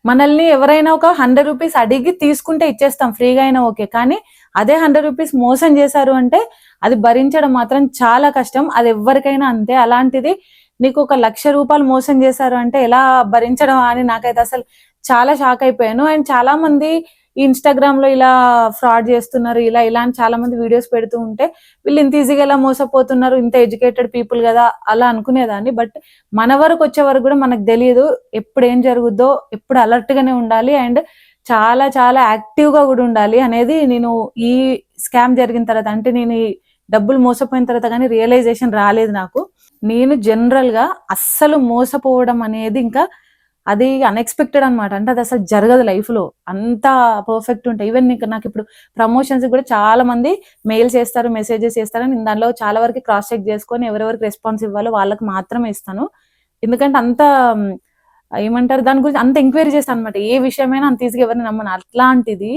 మనల్ని ఎవరైనా ఒక 100 రూపీస్ అడిగి తీసుకుంటే ఇచ్చేస్తాం, ఫ్రీగా అయినా ఓకే. కానీ అదే 100 రూపీస్ మోసం చేశారు అంటే అది భరించడం మాత్రం చాలా కష్టం. అది ఎవరికైనా అంతే. అలాంటిది నీకు ఒక 1,00,000 రూపాయలు మోసం చేశారు అంటే ఎలా భరించడం అని నాకైతే అసలు చాలా షాక్ అయిపోయాను. అండ్ చాలా మంది ఇన్స్టాగ్రామ్ లో ఇలా ఫ్రాడ్ చేస్తున్నారు, ఇలా ఇలా అని చాలా మంది వీడియోస్ పెడుతూ ఉంటే వీళ్ళు ఇంత ఈజీగా ఎలా మోసపోతున్నారు, ఇంత ఎడ్యుకేటెడ్ పీపుల్ కదా అలా అనుకునేదాన్ని. బట్ మన వరకు వచ్చే వరకు కూడా మనకు తెలియదు ఎప్పుడు ఏం జరుగుద్దో, ఎప్పుడు అలర్ట్ గానే ఉండాలి అండ్ చాలా చాలా యాక్టివ్ గా కూడా ఉండాలి అనేది నేను ఈ స్కామ్ జరిగిన తర్వాత, అంటే నేను ఈ డబ్బులు మోసపోయిన తర్వాత కానీ రియలైజేషన్ రాలేదు నాకు. నేను జనరల్ గా అస్సలు మోసపోవడం అనేది ఇంకా అది అన్ఎక్స్పెక్టెడ్ అనమాట. అంటే అది అసలు జరగదు లైఫ్ లో, అంత పర్ఫెక్ట్ ఉంటాయి. ఈవెన్ నాకు ఇప్పుడు ప్రమోషన్స్ కూడా చాలా మంది మెయిల్ చేస్తారు, మెసేజెస్ చేస్తారు. నేను దానిలో చాలా వరకు క్రాస్ చెక్ చేసుకొని ఎవరెవరికి రెస్పాన్స్ ఇవ్వాలో వాళ్ళకి మాత్రమే ఇస్తాను. ఎందుకంటే అంత ఏమంటారు దాని గురించి అంత ఎంక్వైరీ చేస్తాను అనమాట. ఏ విషయమైనా అంత ఈజీగా ఎవరిని నమ్మను. అట్లాంటిది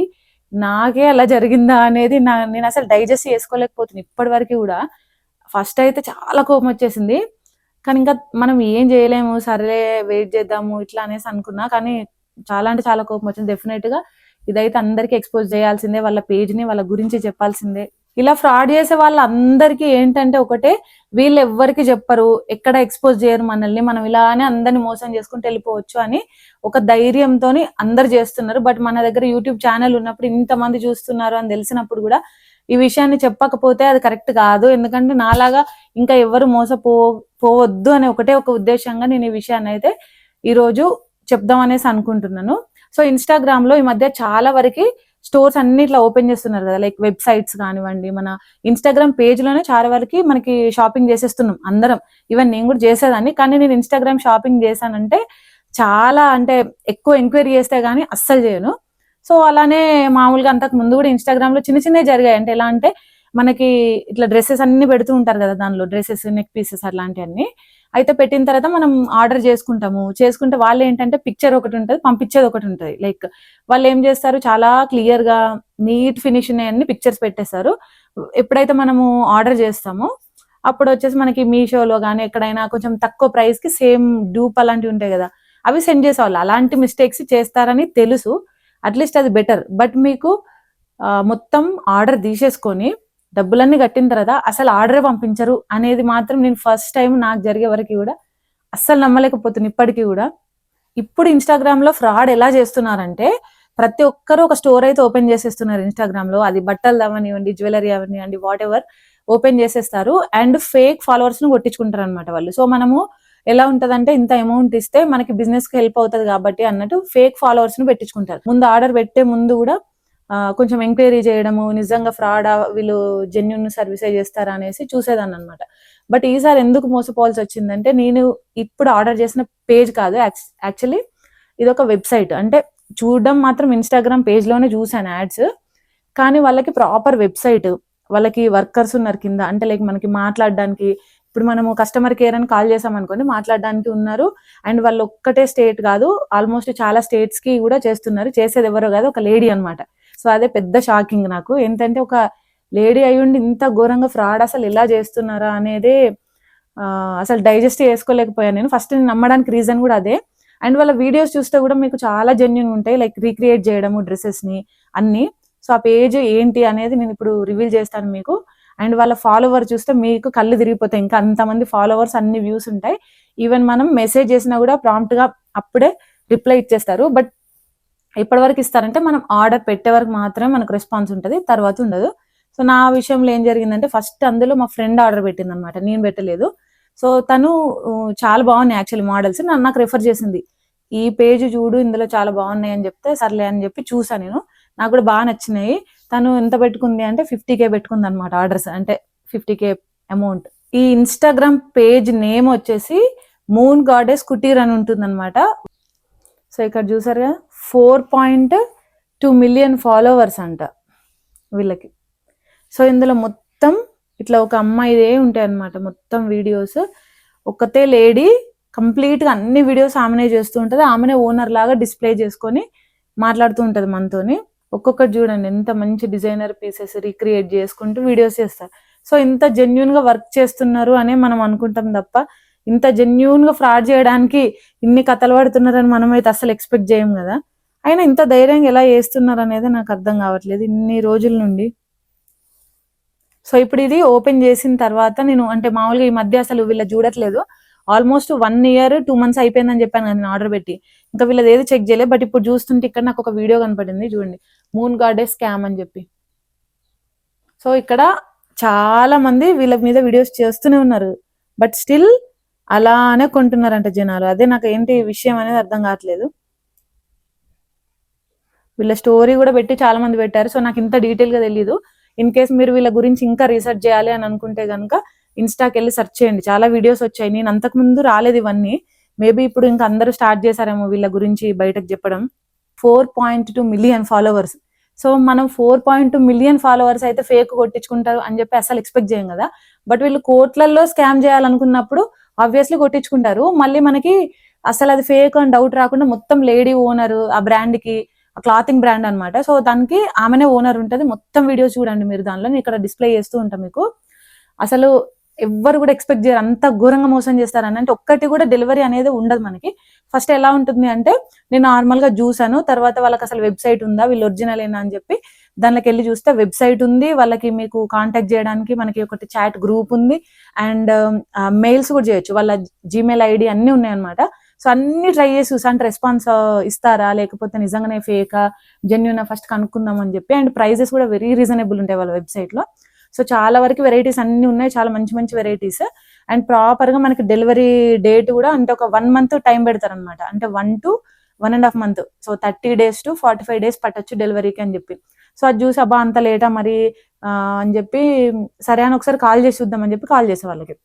నాకే అలా జరిగిందా అనేది నేను అసలు డైజెస్ట్ చేసుకోలేకపోతున్నాను ఇప్పటి వరకు కూడా. ఫస్ట్ అయితే చాలా కోపం వచ్చేసింది, కానీ ఇంకా మనం ఏం చేయలేము, సరేలే వెయిట్ చేద్దాము ఇట్లా అనేసి అనుకున్నా. కానీ చాలా అంటే చాలా కోపం వచ్చింది. డెఫినెట్ గా ఇదైతే అందరికి ఎక్స్పోజ్ చేయాల్సిందే, వాళ్ళ పేజ్ ని వాళ్ళ గురించి చెప్పాల్సిందే. ఇలా ఫ్రాడ్ చేసే వాళ్ళందరికీ ఏంటంటే ఒకటే, వీళ్ళు ఎవ్వరికి చెప్పరు, ఎక్కడ ఎక్స్పోజ్ చేయరు మనల్ని, మనం ఇలానే అందరిని మోసం చేసుకుంటూ వెళ్ళిపోవచ్చు అని ఒక ధైర్యంతో అందరు చేస్తున్నారు. బట్ మన దగ్గర యూట్యూబ్ ఛానల్ ఉన్నప్పుడు ఇంతమంది చూస్తున్నారు అని తెలిసినప్పుడు కూడా ఈ విషయాన్ని చెప్పకపోతే అది కరెక్ట్ కాదు. ఎందుకంటే నాలాగా ఇంకా ఎవరు పోవద్దు అనే ఒకటే ఒక ఉద్దేశంగా నేను ఈ విషయాన్ని అయితే ఈరోజు చెప్దాం అనేసి అనుకుంటున్నాను. సో ఇన్స్టాగ్రామ్ లో ఈ మధ్య చాలా వరకు స్టోర్స్ అన్ని ఇట్లా ఓపెన్ చేస్తున్నారు కదా, లైక్ వెబ్సైట్స్ కానివ్వండి, మన ఇన్స్టాగ్రామ్ పేజ్ లోనే చాలా వరకు మనకి షాపింగ్ చేసేస్తున్నాం అందరం. ఈవెన్ నేను కూడా చేసేదాన్ని, కానీ నేను ఇన్స్టాగ్రామ్ షాపింగ్ చేశానంటే చాలా అంటే ఎక్కువ ఎంక్వైరీ చేస్తే గానీ అస్సలు చేయను. సో అలానే మామూలుగా అంతకు ముందు కూడా ఇన్స్టాగ్రామ్ లో చిన్న చిన్నవి జరిగాయి. అంటే ఎలా అంటే మనకి ఇట్లా డ్రెస్సెస్ అన్ని పెడుతూ ఉంటారు కదా, దానిలో డ్రెస్సెస్, నెక్ పీసెస్ అలాంటివన్నీ. అయితే పెట్టిన తర్వాత మనం ఆర్డర్ చేసుకుంటే వాళ్ళు ఏంటంటే పిక్చర్ ఒకటి ఉంటుంది, పంపించేది ఒకటి ఉంటుంది. లైక్ వాళ్ళు ఏం చేస్తారు, చాలా క్లియర్ గా నీట్ ఫినిష్ అన్ని పిక్చర్స్ పెట్టేస్తారు. ఎప్పుడైతే మనము ఆర్డర్ చేస్తామో అప్పుడు వచ్చేసి మనకి మీషోలో కానీ ఎక్కడైనా కొంచెం తక్కువ ప్రైస్ కి సేమ్ డూప్ అలాంటివి ఉంటాయి కదా, అవి సెండ్ చేసేవాళ్ళు. అలాంటి మిస్టేక్స్ చేస్తారని తెలుసు, అట్లీస్ట్ అది బెటర్. బట్ మీకు మొత్తం ఆర్డర్ తీసేసుకొని డబ్బులన్నీ కట్టిన తర్వాత అసలు ఆర్డర్ పంపించరు అనేది మాత్రం నేను ఫస్ట్ టైం నాకు జరిగే వరకు కూడా అస్సలు నమ్మలేకపోతున్నాను ఇప్పటికీ కూడా. ఇప్పుడు ఇన్స్టాగ్రామ్ లో ఫ్రాడ్ ఎలా చేస్తున్నారంటే ప్రతి ఒక్కరు ఒక స్టోర్ అయితే ఓపెన్ చేసేస్తున్నారు ఇన్స్టాగ్రామ్ లో. అది బట్టలు అవనివ్వండి, జ్యువెలరీ అవనివ్వండి, వాట్ ఎవర్ ఓపెన్ చేసేస్తారు అండ్ ఫేక్ ఫాలోవర్స్ ను కొట్టించుకుంటారు అనమాట వాళ్ళు. సో మనము ఎలా ఉంటదంటే ఇంత అమౌంట్ ఇస్తే మనకి బిజినెస్ కి హెల్ప్ అవుతుంది కాబట్టి అన్నట్టు ఫేక్ ఫాలోవర్స్ ను పెట్టించుకుంటారు. ముందు ఆర్డర్ పెట్టే ముందు కూడా కొంచెం ఎంక్వైరీ చేయడము, నిజంగా ఫ్రాడ్ వీళ్ళు జెన్యున్ సర్వీసే చేస్తారా అనేసి చూసేదాన్ని అనమాట. బట్ ఈసారి ఎందుకు మోసపోవాల్సి వచ్చిందంటే, నేను ఇప్పుడు ఆర్డర్ చేసిన పేజ్ కాదు, యాక్చువల్లీ ఇది ఒక వెబ్సైట్. అంటే చూడడం మాత్రం ఇన్స్టాగ్రామ్ పేజ్ లోనే చూసాను యాడ్స్, కానీ వాళ్ళకి ప్రాపర్ వెబ్సైట్, వాళ్ళకి వర్కర్స్ ఉన్నారు కింద. అంటే లైక్ మనకి మాట్లాడడానికి, ఇప్పుడు మనము కస్టమర్ కేర్ అని కాల్ చేసాం అనుకోండి, మాట్లాడడానికి ఉన్నారు. అండ్ వాళ్ళు ఒక్కటే స్టేట్ కాదు, ఆల్మోస్ట్ చాలా స్టేట్స్ కి కూడా చేస్తున్నారు. చేసేది ఎవరో కాదు, ఒక లేడీ అనమాట. సో అదే పెద్ద షాకింగ్ నాకు. ఏంటంటే ఒక లేడీ అయ్యుండి ఇంత ఘోరంగా ఫ్రాడ్ అసలు ఎలా చేస్తున్నారా అనేదే అసలు డైజెస్ట్ చేసుకోలేకపోయాను నేను. ఫస్ట్ నేను నమ్మడానికి రీజన్ కూడా అదే. అండ్ వాళ్ళ వీడియోస్ చూస్తే కూడా మీకు చాలా జెన్యున్ ఉంటాయి, లైక్ రీక్రియేట్ చేయడము డ్రెస్సెస్ ని అన్ని. సో ఆ పేజ్ ఏంటి అనేది నేను ఇప్పుడు రివీల్ చేస్తాను మీకు. అండ్ వాళ్ళ ఫాలోవర్ చూస్తే మీకు కళ్ళు తిరిగిపోతాయి, ఇంకా అంతమంది ఫాలోవర్స్, అన్ని వ్యూస్ ఉంటాయి. ఈవెన్ మనం మెసేజ్ చేసినా కూడా ప్రాంప్ట్ గా అప్పుడే రిప్లై ఇచ్చేస్తారు. బట్ ఎప్పటి వరకు ఇస్తారంటే మనం ఆర్డర్ పెట్టే వరకు మాత్రమే మనకు రెస్పాన్స్ ఉంటుంది, తర్వాత ఉండదు. సో నా విషయంలో ఏం జరిగిందంటే, ఫస్ట్ అందులో మా ఫ్రెండ్ ఆర్డర్ పెట్టింది అనమాట, నేను పెట్టలేదు. సో తను చాలా బాగున్నాయి యాక్చువల్లీ మోడల్స్, నాకు రెఫర్ చేసింది, ఈ పేజ్ చూడు ఇందులో చాలా బాగున్నాయి అని చెప్తే సర్లే అని చెప్పి చూసాను నేను. నాకు కూడా బాగా నచ్చినాయి. తను ఎంత పెట్టుకుంది అంటే 50K పెట్టుకుంది అనమాట ఆర్డర్స్, అంటే 50K అమౌంట్. ఈ ఇన్స్టాగ్రామ్ పేజ్ నేమ్ వచ్చేసి మూన్ గాడెస్ కుటీర్ అని ఉంటుంది అనమాట. సో ఇక్కడ చూసారుగా 4.2 మిలియన్ ఫాలోవర్స్ అంట వీళ్ళకి. సో ఇందులో మొత్తం ఇట్లా ఒక అమ్మాయిదే ఉంటాయి అనమాట మొత్తం వీడియోస్. ఒక్కతే లేడీ కంప్లీట్ గా అన్ని వీడియోస్ ఆమెనే చేస్తూ ఉంటది, ఆమెనే ఓనర్ లాగా డిస్ప్లే చేసుకొని మాట్లాడుతూ ఉంటది మనతోని. ఒక్కొక్కటి చూడండి ఎంత మంచి డిజైనర్ పీసెస్ రీక్రియేట్ చేసుకుంటూ వీడియోస్ చేస్తారు. సో ఇంత జెన్యున్ గా వర్క్ చేస్తున్నారు అనే మనం అనుకుంటాం తప్ప ఇంత జెన్యూన్ గా ఫ్రాడ్ చేయడానికి ఇన్ని కథలు పడుతున్నారని మనమైతే అసలు ఎక్స్పెక్ట్ చేయం కదా. అయినా ఇంత ధైర్యంగా ఎలా చేస్తున్నారు అనేది నాకు అర్థం కావట్లేదు ఇన్ని రోజుల నుండి. సో ఇప్పుడు ఇది ఓపెన్ చేసిన తర్వాత నేను అంటే మామూలుగా ఈ మధ్య అసలు వీళ్ళ చూడట్లేదు, ఆల్మోస్ట్ 1 year 2 months అయిపోయిందని చెప్పాను కదా నేను ఆర్డర్ పెట్టి. ఇంకా వీళ్ళది ఏది చెక్ చేయలేదు. బట్ ఇప్పుడు చూస్తుంటే ఇక్కడ నాకు ఒక వీడియో కనపడింది చూడండి, మూన్ గార్డెస్ స్కామ్ అని చెప్పి. సో ఇక్కడ చాలా మంది వీళ్ళ మీద వీడియోస్ చేస్తూనే ఉన్నారు, బట్ స్టిల్ అలానే కొంటున్నారంట జనాలు. అదే నాకు ఏంటి విషయం అనేది అర్థం కావట్లేదు. వీళ్ళ స్టోరీ కూడా పెట్టి చాలా మంది పెట్టారు. సో నాకు ఇంత డీటెయిల్ గా తెలియదు. ఇన్ కేస్ మీరు వీళ్ళ గురించి ఇంకా రీసెర్చ్ చేయాలి అని అనుకుంటే కనుక ఇన్స్టాకి వెళ్ళి సెర్చ్ చేయండి, చాలా వీడియోస్ వచ్చాయి. నేను అంతకు ముందు రాలేదు ఇవన్నీ, మేబీ ఇప్పుడు ఇంకా అందరూ స్టార్ట్ చేశారేమో వీళ్ళ గురించి బయటకు చెప్పడం. 4.2 million ఫాలోవర్స్. సో మనం 4.2 million ఫాలోవర్స్ అయితే ఫేక్ కొట్టించుకుంటారు అని చెప్పి అసలు ఎక్స్పెక్ట్ చేయం కదా. బట్ వీళ్ళు కోట్లల్లో స్కామ్ చేయాలనుకున్నప్పుడు ఆబ్వియస్లీ కొట్టించుకుంటారు. మళ్ళీ మనకి అసలు అది ఫేక్ అని డౌట్ రాకుండా మొత్తం లేడీ ఓనర్ ఆ బ్రాండ్ కి, క్లాతింగ్ బ్రాండ్ అనమాట. సో దానికి ఆమెనే ఓనర్ ఉంటది. మొత్తం వీడియోస్ చూడండి మీరు, దానిలో నేను ఇక్కడ డిస్ప్లే చేస్తూ ఉంటాం మీకు. అసలు ఎవ్వరు కూడా ఎక్స్పెక్ట్ చేయరు అంత ఘోరంగా మోసం చేస్తారని. అంటే ఒక్కటి కూడా డెలివరీ అనేది ఉండదు మనకి. ఫస్ట్ ఎలా ఉంటుంది అంటే నేను నార్మల్ గా చూసాను, తర్వాత వాళ్ళకి అసలు వెబ్సైట్ ఉందా, వీళ్ళు ఒరిజినల్ ఏనా అని చెప్పి దానిలోకి వెళ్ళి చూస్తే వెబ్సైట్ ఉంది, వాళ్ళకి మీకు కాంటాక్ట్ చేయడానికి మనకి ఒకటి చాట్ గ్రూప్ ఉంది, అండ్ మెయిల్స్ కూడా చేయొచ్చు, వాళ్ళ జీమెయిల్ ఐడి అన్ని ఉన్నాయన్నమాట. సో అన్ని ట్రై చేసి చూసా, అంటే రెస్పాన్స్ ఇస్తారా లేకపోతే నిజంగానే ఫేకా జెన్యూనా ఫస్ట్ కనుక్కుందాం అని చెప్పి. అండ్ ప్రైజెస్ కూడా వెరీ రీజనబుల్ ఉంటాయి వాళ్ళ వెబ్సైట్ లో. సో చాలా వరకు వెరైటీస్ అన్ని ఉన్నాయి, చాలా మంచి మంచి వెరైటీస్. అండ్ ప్రాపర్ గా మనకి డెలివరీ డేట్ కూడా అంటే ఒక 1 month టైం పెడతారు అనమాట, అంటే 1 to 1.5 months. So 30 days to 45 days పట్టొచ్చు డెలివరీకి అని చెప్పి. సో అది చూసి అబ్బా అంత లేటా మరి అని చెప్పి సరే అని ఒకసారి కాల్ చేసి చూద్దాం అని చెప్పి కాల్ చేసే వాళ్ళకి.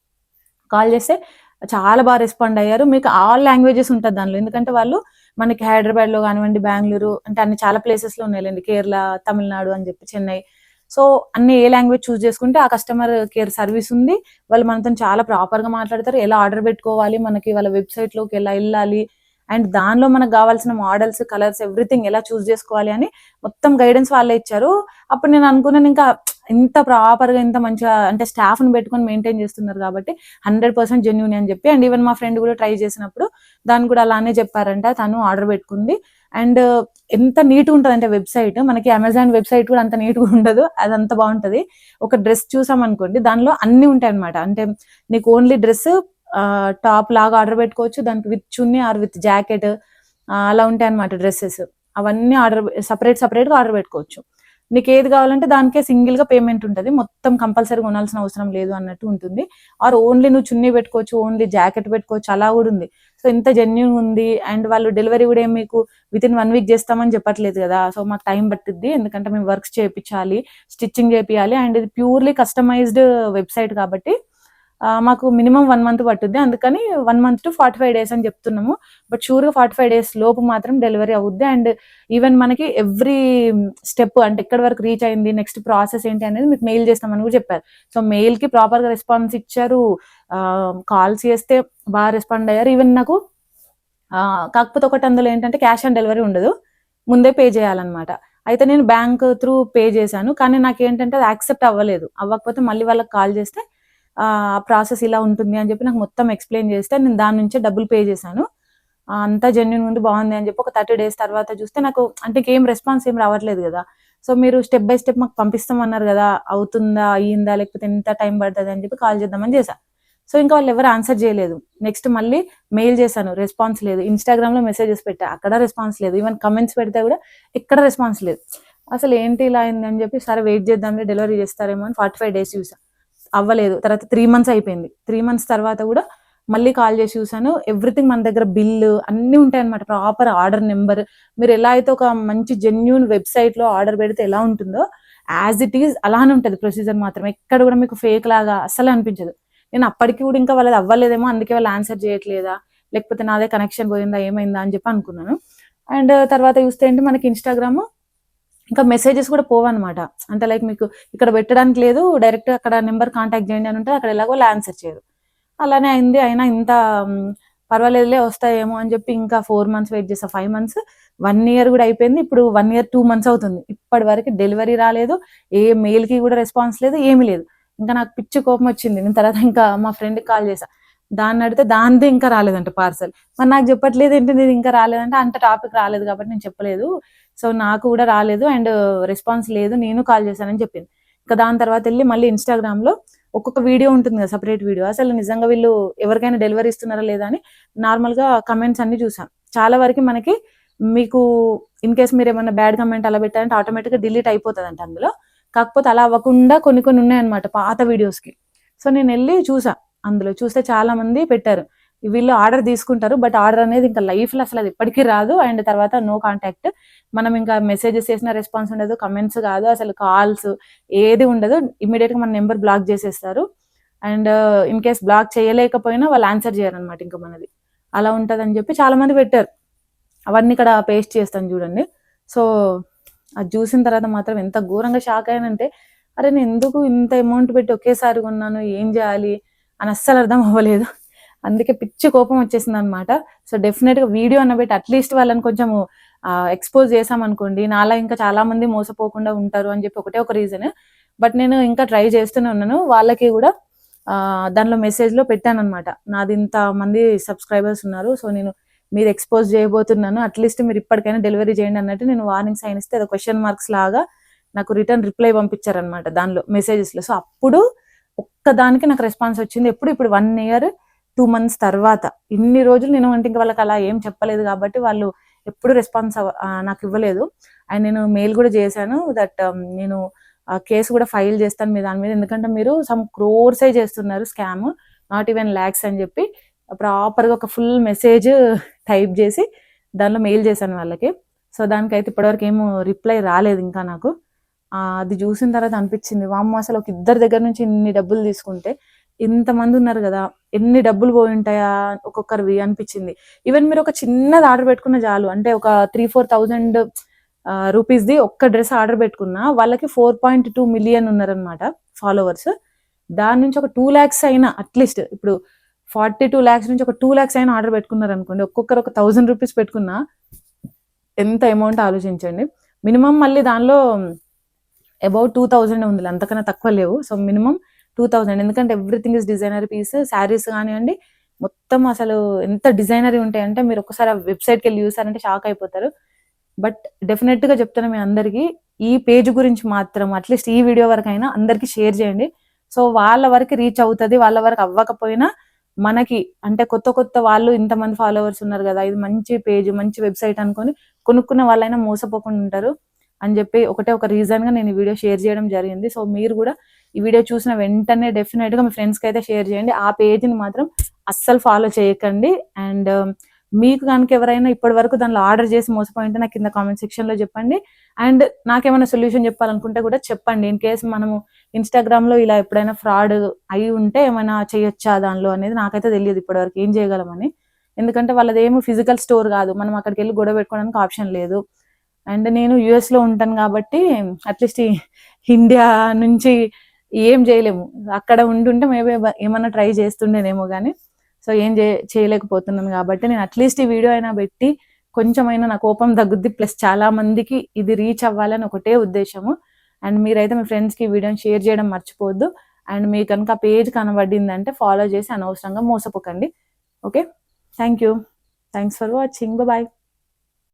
కాల్ చేస్తే చాలా బాగా రెస్పాండ్ అయ్యారు. మీకు ఆల్ లాంగ్వేజెస్ ఉంటుంది దానిలో, ఎందుకంటే వాళ్ళు మనకి హైదరాబాద్ లో కానివ్వండి, బెంగళూరు అంటే అన్ని చాలా ప్లేసెస్ లో ఉన్నాయండి, కేరళ, తమిళనాడు అని చెప్పి, చెన్నై. సో అన్ని ఏ లాంగ్వేజ్ చూస్ చేసుకుంటే ఆ కస్టమర్ కేర్ సర్వీస్ ఉంది. వాళ్ళు మనతో చాలా ప్రాపర్ గా మాట్లాడతారు, ఎలా ఆర్డర్ పెట్టుకోవాలి, మనకి వాళ్ళ వెబ్సైట్ లోకి ఎలా వెళ్ళాలి, అండ్ దానిలో మనకు కావాల్సిన మోడల్స్, కలర్స్, ఎవ్రీథింగ్ ఎలా చూస్ చేసుకోవాలి అని మొత్తం గైడెన్స్ వాళ్ళే ఇచ్చారు. అప్పుడు నేను అనుకున్నాను ఇంకా ఇంత ప్రాపర్ గా ఇంత మంచిగా అంటే స్టాఫ్ ని పెట్టుకొని మెయింటైన్ చేస్తున్నారు కాబట్టి 100% జెన్యూన్ అని చెప్పి. అండ్ ఈవెన్ మా ఫ్రెండ్ కూడా ట్రై చేసినప్పుడు దాన్ని కూడా అలానే చెప్పారంట, తను ఆర్డర్ పెట్టుకుంది. అండ్ ఎంత నీట్ గా ఉంటుంది అంటే వెబ్సైట్, మనకి అమెజాన్ వెబ్సైట్ కూడా అంత నీట్ గా ఉండదు, అదంతా బాగుంటది. ఒక డ్రెస్ చూసాం అనుకోండి దానిలో అన్ని ఉంటాయి అనమాట, అంటే నీకు ఓన్లీ డ్రెస్ టాప్ లాగా ఆర్డర్ పెట్టుకోవచ్చు, దానికి with chunni or with jacket అలా ఉంటాయి అనమాట డ్రెస్సెస్. అవన్నీ ఆర్డర్ సపరేట్ గా ఆర్డర్ పెట్టుకోవచ్చు. నీకు ఏది కావాలంటే దానికే సింగిల్ గా పేమెంట్ ఉంటుంది, మొత్తం కంపల్సరీ కొనాల్సిన అవసరం లేదు అన్నట్టు ఉంటుంది. ఆర్ ఓన్లీ నువ్వు చున్నీ పెట్టుకోవచ్చు, ఓన్లీ జాకెట్ పెట్టుకోవచ్చు, అలా కూడా ఉంది. సో ఇంత జెన్యూన్ ఉంది. అండ్ వాళ్ళు డెలివరీ కూడా ఏం మీకు విత్ ఇన్ 1 week చేస్తామని చెప్పట్లేదు కదా. సో మాకు టైం పట్టిద్ది, ఎందుకంటే మేము వర్క్స్ చేయించాలి, స్టిచ్చింగ్ చేపియాలి. అండ్ ఇది ప్యూర్లీ కస్టమైజ్డ్ వెబ్సైట్ కాబట్టి మాకు మినిమం 1 month పట్టుద్ది. అందుకని 1 month to 45 days అని చెప్తున్నాము. బట్ షూర్ గా 45 days లోపు మాత్రం డెలివరీ అవుద్ది. అండ్ ఈవెన్ మనకి ఎవ్రీ స్టెప్ అంటే ఎక్కడి వరకు రీచ్ అయింది, నెక్స్ట్ ప్రాసెస్ ఏంటి అనేది మీకు మెయిల్ చేస్తామని కూడా చెప్పారు. సో మెయిల్ కి ప్రాపర్ గా రెస్పాన్స్ ఇచ్చారు, కాల్స్ చేస్తే బాగా రెస్పాండ్ అయ్యారు. ఈవెన్ నాకు కాకపోతే ఒకటి అందులో ఏంటంటే క్యాష్ ఆన్ డెలివరీ ఉండదు, ముందే పే చేయాలన్నమాట. అయితే నేను బ్యాంక్ త్రూ పే చేశాను, కానీ నాకు ఏంటంటే అది యాక్సెప్ట్ అవ్వకపోతే మళ్ళీ వాళ్ళకి కాల్ చేస్తే ప్రాసెస్ ఇలా ఉంటుంది అని చెప్పి నాకు మొత్తం ఎక్స్ప్లెయిన్ చేస్తే నేను దాని నుంచే డబ్బులు పే చేశాను. అంతా జెన్యూన్ ఉంది, బాగుంది అని చెప్పి ఒక 30 days తర్వాత చూస్తే నాకు అంటే ఏం రెస్పాన్స్ ఏం రావట్లేదు కదా. సో మీరు స్టెప్ బై స్టెప్ మాకు పంపిస్తామన్నారు కదా, అవుతుందా, అయ్యిందా, లేకపోతే ఎంత టైం పడుతుంది అని చెప్పి కాల్ చేద్దామని చేశా. సో ఇంకా వాళ్ళు ఎవరు ఆన్సర్ చేయలేదు. నెక్స్ట్ మళ్ళీ మెయిల్ చేశాను, రెస్పాన్స్ లేదు. ఇన్స్టాగ్రామ్ లో మెసేజెస్ పెట్టా, అక్కడ రెస్పాన్స్ లేదు. ఈవెన్ కమెంట్స్ పెడితే కూడా ఎక్కడ రెస్పాన్స్ లేదు. అసలు ఏంటి ఇలా అయింది అని చెప్పి సరే వెయిట్ చేద్దాంలే, డెలివరీ చేస్తారేమో అని 45 days చూసా, అవ్వలేదు. తర్వాత 3 months అయిపోయింది. 3 months తర్వాత కూడా మళ్ళీ కాల్ చేసి చూసాను, ఎవ్రీథింగ్ మన దగ్గర బిల్లు అన్ని ఉంటాయి అనమాట, ప్రాపర్ ఆర్డర్ నెంబర్. మీరు ఎలా అయితే ఒక మంచి జెన్యూన్ వెబ్సైట్ లో ఆర్డర్ పెడితే ఎలా ఉంటుందో యాజ్ ఇట్ ఈజ్ అలానే ఉంటుంది ప్రొసీజర్ మాత్రం. ఎక్కడ కూడా మీకు ఫేక్ లాగా అస్సలు అనిపించదు. నేను అప్పటికి కూడా ఇంకా వాళ్ళది అవ్వలేదేమో, అందుకే వాళ్ళు ఆన్సర్ చేయట్లేదా, లేకపోతే నాదే కనెక్షన్ పోయిందా, ఏమైందా అని చెప్పి అనుకున్నాను. అండ్ తర్వాత చూస్తే ఏంటి మనకి ఇన్స్టాగ్రామ్ ఇంకా మెసేజెస్ కూడా పోవన్నమాట. అంటే లైక్ మీకు ఇక్కడ పెట్టడానికి లేదు, డైరెక్ట్ అక్కడ నెంబర్ కాంటాక్ట్ చేయండి అని ఉంటే అక్కడ ఎలాగో ఆన్సర్ చేయరు. అలానే అయింది. అయినా ఇంత పర్వాలేదులే వస్తాయేమో అని చెప్పి ఇంకా 4 months వెయిట్ చేసా, 5 months, 1 year కూడా అయిపోయింది. ఇప్పుడు 1 year 2 months అవుతుంది, ఇప్పటి వరకు డెలివరీ రాలేదు, ఏ మెయిల్ కి కూడా రెస్పాన్స్ లేదు, ఏమీ లేదు. ఇంకా నాకు పిచ్చి కోపం వచ్చింది. నేను తర్వాత ఇంకా మా ఫ్రెండ్కి కాల్ చేసా, దాన్ని అడిగితే దానిది ఇంకా రాలేదంట పార్సల్. మరి నాకు చెప్పట్లేదు ఏంటి నీది ఇంకా రాలేదంటే, అంత టాపిక్ రాలేదు కాబట్టి నేను చెప్పలేదు. సో నాకు కూడా రాలేదు అండ్ రెస్పాన్స్ లేదు, నేను కాల్ చేశానని చెప్పింది. ఇంకా దాని తర్వాత వెళ్ళి మళ్ళీ ఇన్స్టాగ్రామ్లో ఒక్కొక్క వీడియో ఉంటుంది కదా, సపరేట్ వీడియో, అసలు నిజంగా వీళ్ళు ఎవరికైనా డెలివరీ ఇస్తున్నారా లేదా అని నార్మల్గా కమెంట్స్ అన్ని చూసాం. చాలా వరకు మనకి మీకు ఇన్ కేస్ మీరు ఏమైనా బ్యాడ్ కమెంట్ అలా పెట్టారంటే ఆటోమేటిక్గా డిలీట్ అయిపోతుందంట అందులో. కాకపోతే అలా అవ్వకుండా కొన్ని కొన్ని ఉన్నాయన్నమాట పాత వీడియోస్కి. సో నేను వెళ్ళి చూసా, అందులో చూస్తే చాలా మంది పెట్టారు వీళ్ళు ఆర్డర్ తీసుకుంటారు, బట్ ఆర్డర్ అనేది ఇంకా లైఫ్లో అసలు అది ఎప్పటికీ రాదు. అండ్ తర్వాత నో కాంటాక్ట్, మనం ఇంకా మెసేజెస్ చేసిన రెస్పాన్స్ ఉండదు, కమెంట్స్ కాదు, అసలు కాల్స్ ఏది ఉండదు, ఇమీడియట్గా మన నెంబర్ బ్లాక్ చేసేస్తారు. అండ్ ఇన్ కేస్ బ్లాక్ చేయలేకపోయినా వాళ్ళు ఆన్సర్ చేయరు అనమాట ఇంకా మనది. అలా ఉంటుంది అని చెప్పి చాలా మంది పెట్టారు. అవన్నీ ఇక్కడ పేస్ట్ చేస్తాను చూడండి. సో అది చూసిన తర్వాత మాత్రం ఎంత ఘోరంగా షాక్ అయ్యానంటే, అరే నేను ఎందుకు ఇంత అమౌంట్ పెట్టి ఒకేసారి కొన్నాను, ఏం చేయాలి అని అస్సలు అర్థం అవ్వలేదు. అందుకే పిచ్చి కోపం వచ్చేసింది అనమాట. సో డెఫినెట్గా వీడియో అన్న పెట్టి అట్లీస్ట్ వాళ్ళని కొంచెం ఎక్స్పోజ్ చేసామనుకోండి, నాలా ఇంకా చాలా మంది మోసపోకుండా ఉంటారు అని చెప్పి ఒకటే ఒక రీజన్. బట్ నేను ఇంకా ట్రై చేస్తూనే ఉన్నాను. వాళ్ళకి కూడా దానిలో మెసేజ్లో పెట్టాను అనమాట, నాది ఇంత మంది సబ్స్క్రైబర్స్ ఉన్నారు, సో నేను మీరు ఎక్స్పోజ్ చేయబోతున్నాను, అట్లీస్ట్ మీరు ఇప్పటికైనా డెలివరీ చేయండి అన్నట్టు నేను వార్నింగ్ సైన్ ఇస్తే అది క్వశ్చన్ మార్క్స్ లాగా నాకు రిటర్న్ రిప్లై పంపించారనమాట దానిలో మెసేజెస్లో. సో అప్పుడు ఒక్కదానికి నాకు రెస్పాన్స్ వచ్చింది. ఇప్పుడు 1 year 2 months తర్వాత, ఇన్ని రోజులు నేను అంటే ఇంకా వాళ్ళకి అలా ఏం చెప్పలేదు కాబట్టి వాళ్ళు ఎప్పుడు రెస్పాన్స్ నాకు ఇవ్వలేదు. అండ్ నేను మెయిల్ కూడా చేశాను దట్ నేను కేసు కూడా ఫైల్ చేస్తాను మీ దాని మీద, ఎందుకంటే మీరు సమ్ క్రోర్సే చేస్తున్నారు స్కామ్, నాట్ ఈవెన్ ల్యాక్స్ అని చెప్పి ప్రాపర్గా ఒక ఫుల్ మెసేజ్ టైప్ చేసి దానిలో మెయిల్ చేశాను వాళ్ళకి. సో దానికైతే ఇప్పటివరకు ఏమో రిప్లై రాలేదు ఇంకా నాకు. అది చూసిన తర్వాత అనిపించింది, వామ్మ అసలు ఒక ఇద్దరి దగ్గర నుంచి ఇన్ని డబ్బులు తీసుకుంటే ఇంతమంది ఉన్నారు కదా, ఎన్ని డబ్బులు పోయి ఉంటాయా ఒక్కొక్కరివి అనిపించింది. ఈవెన్ మీరు ఒక చిన్నది ఆర్డర్ పెట్టుకున్న చాలు, అంటే ఒక 3-4,000 రూపీస్ది ఒక్క డ్రెస్ ఆర్డర్ పెట్టుకున్నా వాళ్ళకి 4.2 million ఉన్నారనమాట ఫాలోవర్స్. దాని నుంచి ఒక 2 lakhs అయినా అట్లీస్ట్, ఇప్పుడు 42 lakhs నుంచి ఒక 2 lakhs అయినా ఆర్డర్ పెట్టుకున్నారు అనుకోండి, ఒక్కొక్కరు ఒక 1,000 రూపీస్ పెట్టుకున్నా ఎంత అమౌంట్ ఆలోచించండి. మినిమం మళ్ళీ దానిలో అబౌట్ 2,000 ఉంది, అంతకన్నా తక్కువ లేవు. సో మినిమం 2,000, ఎందుకంటే everything is designer piece. Saris కానివ్వండి మొత్తం అసలు ఎంత డిజైనరీ ఉంటాయంటే మీరు ఒక్కసారి ఆ వెబ్సైట్కి వెళ్ళి చూసారంటే షాక్ అయిపోతారు. బట్ డెఫినెట్గా చెప్తాను మీ అందరికీ, ఈ పేజ్ గురించి మాత్రం అట్లీస్ట్ ఈ వీడియో వరకు అయినా అందరికీ షేర్ చేయండి. సో వాళ్ళ వరకు రీచ్ అవుతుంది. వాళ్ళ వరకు అవ్వకపోయినా మనకి అంటే కొత్త వాళ్ళు ఇంతమంది ఫాలోవర్స్ ఉన్నారు కదా, ఇది మంచి పేజ్ మంచి వెబ్సైట్ అనుకొని కొనుక్కున్న వాళ్ళైనా మోసపోకుండా ఉంటారు అని చెప్పి ఒకటే ఒక రీజన్గా నేను ఈ వీడియో షేర్ చేయడం జరిగింది. సో మీరు కూడా ఈ వీడియో చూసిన వెంటనే డెఫినెట్గా మీ ఫ్రెండ్స్కి అయితే షేర్ చేయండి. ఆ పేజ్ని మాత్రం అస్సలు ఫాలో చేయకండి. అండ్ మీకు కనుక ఎవరైనా ఇప్పటి వరకు దానిలో ఆర్డర్ చేసి మోసపోయింటే నాకు కింద కామెంట్ సెక్షన్లో చెప్పండి. అండ్ నాకేమైనా సొల్యూషన్ చెప్పాలనుకుంటే కూడా చెప్పండి. ఇన్ కేసు మనము ఇన్స్టాగ్రామ్లో ఇలా ఎప్పుడైనా ఫ్రాడ్ అయి ఉంటే ఏమైనా చేయొచ్చా దానిలో అనేది నాకైతే తెలియదు ఇప్పటివరకు ఏం చేయగలమని. ఎందుకంటే వాళ్ళది ఏమో ఫిజికల్ స్టోర్ కాదు, మనం అక్కడికి వెళ్ళి గొడవ పెట్టుకోవడానికి ఆప్షన్ లేదు. అండ్ నేను యుఎస్లో ఉంటాను కాబట్టి అట్లీస్ట్ ఇండియా నుంచి ఏం చేయలేము, అక్కడ ఉంటుంటే మేబీ ఏమన్నా ట్రై చేస్తుండేనేమో కానీ సో ఏం చేయలేకపోతున్నాను. కాబట్టి నేను అట్లీస్ట్ ఈ వీడియో అయినా పెట్టి కొంచెమైనా నా కోపం తగ్గుద్ది, ప్లస్ చాలా మందికి ఇది రీచ్ అవ్వాలని ఒకటే ఉద్దేశము. అండ్ మీరైతే మీ ఫ్రెండ్స్కి ఈ వీడియోని షేర్ చేయడం మర్చిపోవద్దు. అండ్ మీకు కనుక పేజ్ కనబడిందంటే ఫాలో చేసి అనవసరంగా మోసపోకండి. Okay, thank you, thanks for watching, bye.